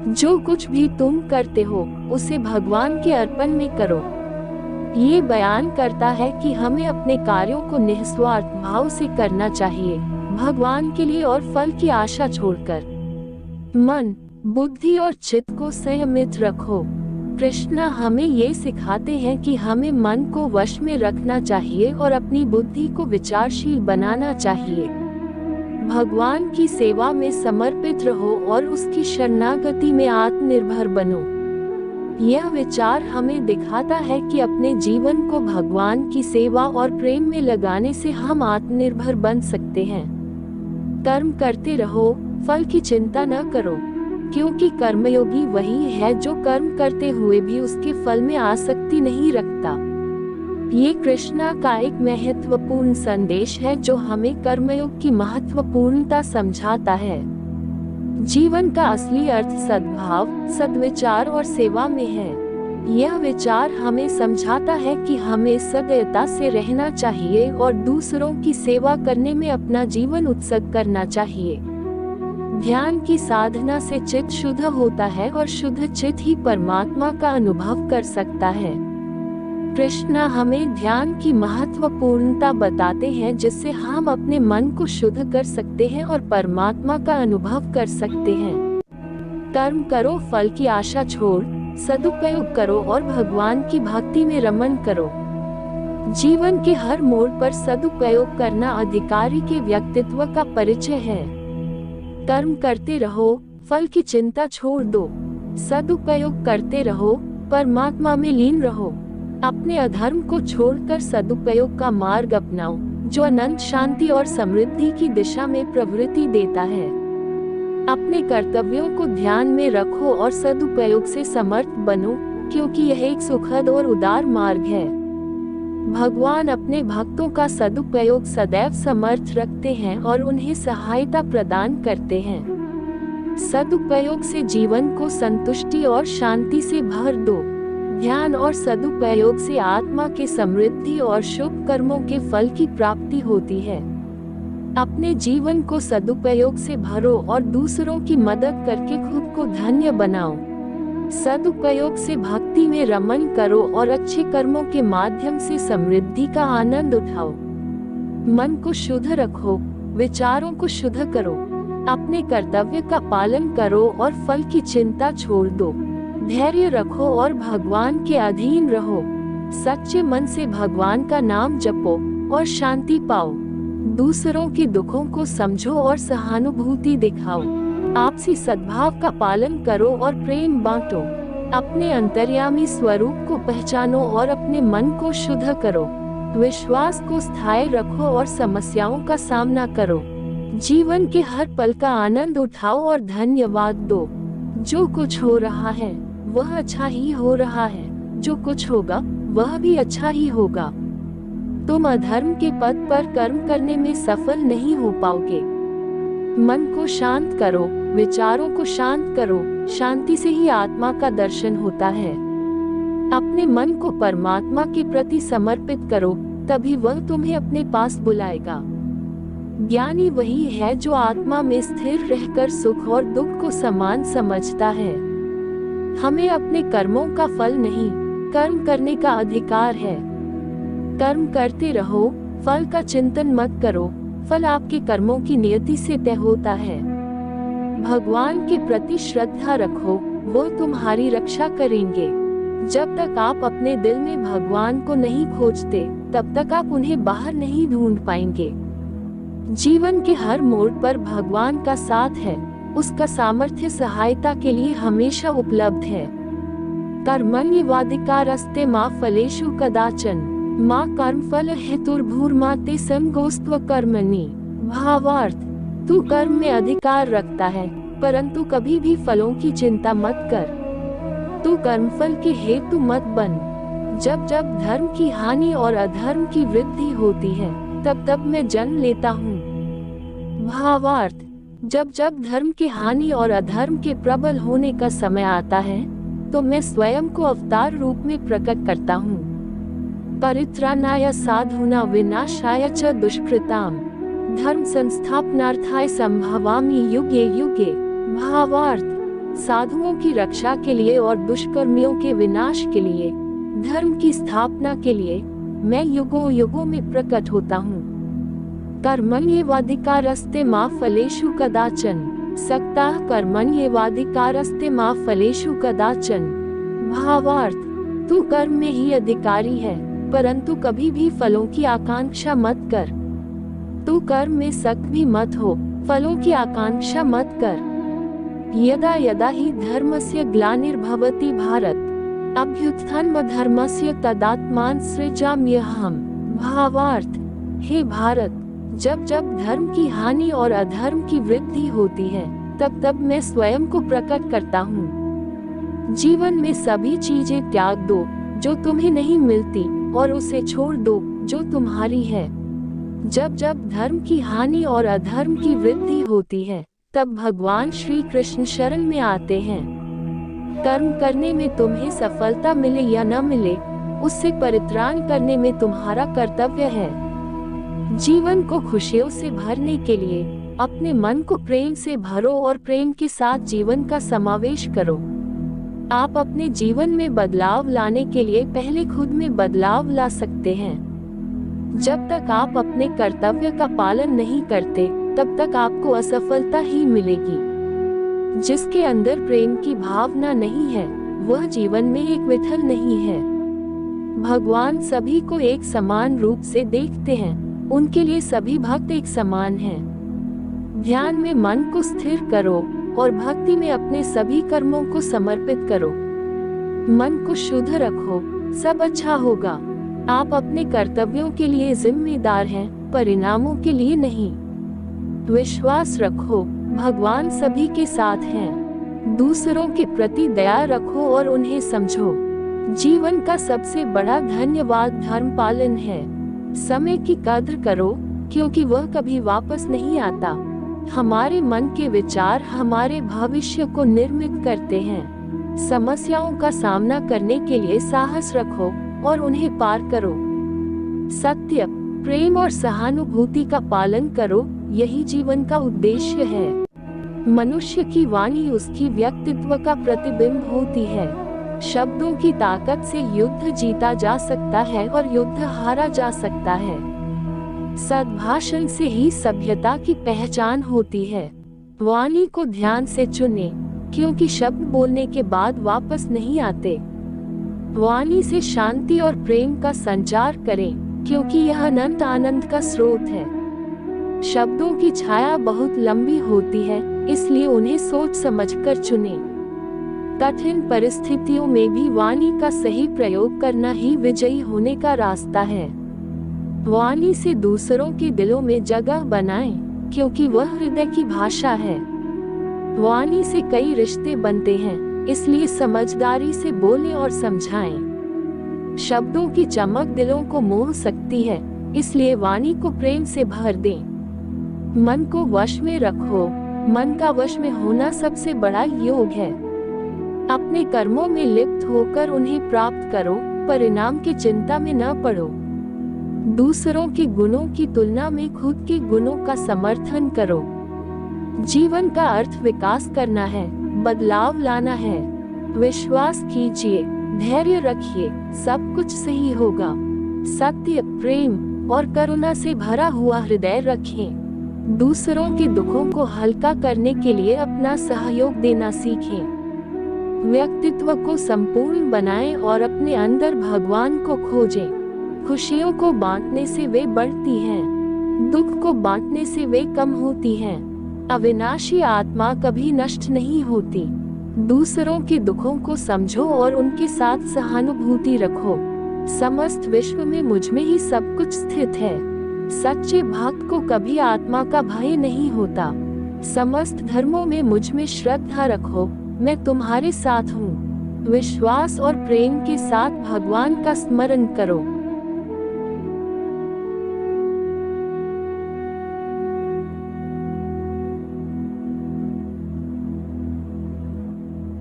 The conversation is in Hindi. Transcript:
जो कुछ भी तुम करते हो उसे भगवान के अर्पण में करो। ये बयान करता है कि हमें अपने कार्यों को निस्वार्थ भाव से करना चाहिए, भगवान के लिए और फल की आशा छोड़कर। मन, बुद्धि और चित्त को संयमित रखो। कृष्णा हमें ये सिखाते हैं कि हमें मन को वश में रखना चाहिए और अपनी बुद्धि को विचारशील बनाना चाहिए। भगवान की सेवा में समर्पित रहो और उसकी शरणागति में आत्मनिर्भर बनो। यह विचार हमें दिखाता है कि अपने जीवन को भगवान की सेवा और प्रेम में लगाने से हम आत्मनिर्भर बन सकते हैं। कर्म करते रहो, फल की चिंता न करो, क्योंकि कर्मयोगी वही है जो कर्म करते हुए भी उसके फल में आसक्ति नहीं रखता। ये कृष्णा का एक महत्वपूर्ण संदेश है जो हमें कर्मयोग की महत्वपूर्णता समझाता है। जीवन का असली अर्थ सद्भाव, सद्विचार और सेवा में है। यह विचार हमें समझाता है कि हमें सदैवता से रहना चाहिए और दूसरों की सेवा करने में अपना जीवन उत्सर्ग करना चाहिए। ध्यान की साधना से चित्त शुद्ध होता है और शुद्ध चित्त ही परमात्मा का अनुभव कर सकता है। कृष्णा हमें ध्यान की महत्वपूर्णता बताते हैं जिससे हम अपने मन को शुद्ध कर सकते हैं और परमात्मा का अनुभव कर सकते हैं। कर्म करो, फल की आशा छोड़, सदुपयोग करो और भगवान की भक्ति में रमन करो। जीवन के हर मोड़ पर सदुपयोग करना अधिकारी के व्यक्तित्व का परिचय है। कर्म करते रहो, फल की चिंता छोड़ दो, सदुपयोग करते रहो, परमात्मा में लीन रहो। अपने अधर्म को छोड़कर सदुपयोग का मार्ग अपनाओ, जो अनंत शांति और समृद्धि की दिशा में प्रवृत्ति देता है। अपने कर्तव्यों को ध्यान में रखो और सदुपयोग से समर्थ बनो, क्योंकि यह एक सुखद और उदार मार्ग है। भगवान अपने भक्तों का सदुपयोग सदैव समर्थ रखते हैं और उन्हें सहायता प्रदान करते हैं। सदुपयोग से जीवन को संतुष्टि और शांति से भर दो। ध्यान और सदुपयोग से आत्मा के समृद्धि और शुभ कर्मों के फल की प्राप्ति होती है। अपने जीवन को सदुपयोग से भरो और दूसरों की मदद करके खुद को धन्य बनाओ। सदुपयोग से भक्ति में रमन करो और अच्छे कर्मों के माध्यम से समृद्धि का आनंद उठाओ। मन को शुद्ध रखो, विचारों को शुद्ध करो, अपने कर्तव्य का पालन करो और फल की चिंता छोड़ दो। धैर्य रखो और भगवान के अधीन रहो। सच्चे मन से भगवान का नाम जपो और शांति पाओ। दूसरों के दुखों को समझो और सहानुभूति दिखाओ। आपसी सद्भाव का पालन करो और प्रेम बांटो। अपने अंतर्यामी स्वरूप को पहचानो और अपने मन को शुद्ध करो। विश्वास को स्थायी रखो और समस्याओं का सामना करो। जीवन के हर पल का आनंद उठाओ और धन्यवाद दो। जो कुछ हो रहा है वह अच्छा ही हो रहा है, जो कुछ होगा वह भी अच्छा ही होगा। तुम अधर्म के पथ पर कर्म करने में सफल नहीं हो पाओगे। मन को शांत करो, विचारों को शांत करो, शांति से ही आत्मा का दर्शन होता है। अपने मन को परमात्मा के प्रति समर्पित करो, तभी वह तुम्हें अपने पास बुलाएगा। ज्ञानी वही है जो आत्मा में स्थिर रहकर सुख और दुख को समान समझता है। हमें अपने कर्मों का फल नहीं, कर्म करने का अधिकार है। कर्म करते रहो, फल का चिंतन मत करो, फल आपके कर्मों की नियति से तय होता है। भगवान के प्रति श्रद्धा रखो, वो तुम्हारी रक्षा करेंगे। जब तक आप अपने दिल में भगवान को नहीं खोजते, तब तक आप उन्हें बाहर नहीं ढूंढ पाएंगे। जीवन के हर मोड़ पर भगवान का साथ है, उसका सामर्थ्य सहायता के लिए हमेशा उपलब्ध है। कर्मण्येवाधिकारस्ते मा फलेषु कदाचन मा कर्मफल हेतुर्भूर्मा ते संगोस्त्व कर्मणि। भावार्थ, तू कर्म में अधिकार रखता है, परंतु कभी भी फलों की चिंता मत कर। तू कर्मफल के हेतु मत बन। जब जब धर्म की हानि और अधर्म की वृद्धि होती है, तब तब मैं जन्म लेता हूँ। भावार्थ, जब जब धर्म की हानि और अधर्म के प्रबल होने का समय आता है, तो मैं स्वयं को अवतार रूप में प्रकट करता हूँ। परित्राणाय साधूनां विनाशाय च दुष्कृताम् धर्म संस्थापनार्थाय संभवामि युगे युगे। भावार्थ, साधुओं की रक्षा के लिए और दुष्कर्मियों के विनाश के लिए, धर्म की स्थापना के लिए मैं युगों युगों में प्रकट होता हूँ। कर्मण्येवाधिकारस्ते मा फलेषु कदाचन। सक्ताः कर्मण्येवाधिकारस्ते मा फलेषु कदाचन। भावार्थ, तू कर्म में ही अधिकारी है, परंतु कभी भी फलों की आकांक्षा मत कर। तू कर्म में सख्त भी मत हो, फलों की आकांक्षा मत कर। यदा यदा हि धर्मस्य ग्लानिर्भवति भारत, अभ्युत्थानमधर्मस्य तदात्मान सृजाम्यहम्। भावार्थ, हे भारत, जब जब धर्म की हानि और अधर्म की वृद्धि होती है, तब तब मैं स्वयं को प्रकट करता हूँ। जीवन में सभी चीजें त्याग दो जो तुम्हें नहीं मिलती, और उसे छोड़ दो जो तुम्हारी है। जब जब धर्म की हानि और अधर्म की वृद्धि होती है, तब भगवान श्री कृष्ण शरण में आते हैं। कर्म करने में तुम्हें सफलता मिले या न मिले, उससे परित्राण करने में तुम्हारा कर्तव्य है। जीवन को खुशियों से भरने के लिए अपने मन को प्रेम से भरो और प्रेम के साथ जीवन का समावेश करो। आप अपने जीवन में बदलाव लाने के लिए पहले खुद में बदलाव ला सकते हैं। जब तक आप अपने कर्तव्य का पालन नहीं करते, तब तक आपको असफलता ही मिलेगी। जिसके अंदर प्रेम की भावना नहीं है, वह जीवन में एक विठल नहीं है। भगवान सभी को एक समान रूप से देखते हैं, उनके लिए सभी भक्त एक समान हैं। ध्यान में मन को स्थिर करो और भक्ति में अपने सभी कर्मों को समर्पित करो। मन को शुद्ध रखो, सब अच्छा होगा। आप अपने कर्तव्यों के लिए जिम्मेदार हैं, परिणामों के लिए नहीं। विश्वास रखो, भगवान सभी के साथ हैं। दूसरों के प्रति दया रखो और उन्हें समझो। जीवन का सबसे बड़ा धन्यवाद धर्म पालन है। समय की कद्र करो, क्योंकि वह कभी वापस नहीं आता। हमारे मन के विचार हमारे भविष्य को निर्मित करते हैं। समस्याओं का सामना करने के लिए साहस रखो और उन्हें पार करो। सत्य, प्रेम और सहानुभूति का पालन करो, यही जीवन का उद्देश्य है। मनुष्य की वाणी उसकी व्यक्तित्व का प्रतिबिंब होती है। शब्दों की ताकत से युद्ध जीता जा सकता है और युद्ध हारा जा सकता है। सद्भाषण से ही सभ्यता की पहचान होती है। वाणी को ध्यान से चुने, क्योंकि शब्द बोलने के बाद वापस नहीं आते। वाणी से शांति और प्रेम का संचार करें, क्योंकि यह अनंत आनंद का स्रोत है। शब्दों की छाया बहुत लंबी होती है, इसलिए उन्हें सोच समझकर चुनें। कठिन परिस्थितियों में भी वाणी का सही प्रयोग करना ही विजयी होने का रास्ता है। वाणी से दूसरों के दिलों में जगह बनाएं, क्योंकि वह हृदय की भाषा है। वाणी से कई रिश्ते बनते हैं, इसलिए समझदारी से बोलें और समझाएं। शब्दों की चमक दिलों को मोह सकती है, इसलिए वाणी को प्रेम से भर दें। मन को वश में रखो, मन का वश में होना सबसे बड़ा योग है। अपने कर्मों में लिप्त होकर उन्हें प्राप्त करो, परिणाम की चिंता में न पड़ो। दूसरों के गुणों की तुलना में खुद के गुणों का समर्थन करो। जीवन का अर्थ विकास करना है, बदलाव लाना है। विश्वास कीजिए, धैर्य रखिए, सब कुछ सही होगा। सत्य, प्रेम और करुणा से भरा हुआ हृदय रखें। दूसरों के दुखों को हल्का करने के लिए अपना सहयोग देना सीखें। व्यक्तित्व को संपूर्ण बनाएं और अपने अंदर भगवान को खोजें। खुशियों को बांटने से वे बढ़ती हैं, दुख को बांटने से वे कम होती हैं। अविनाशी आत्मा कभी नष्ट नहीं होती। दूसरों के दुखों को समझो और उनके साथ सहानुभूति रखो। समस्त विश्व में मुझ में ही सब कुछ स्थित है। सच्चे भक्त को कभी आत्मा का भय नहीं होता। समस्त धर्मों में मुझ में श्रद्धा रखो, मैं तुम्हारे साथ हूँ। विश्वास और प्रेम के साथ भगवान का स्मरण करो।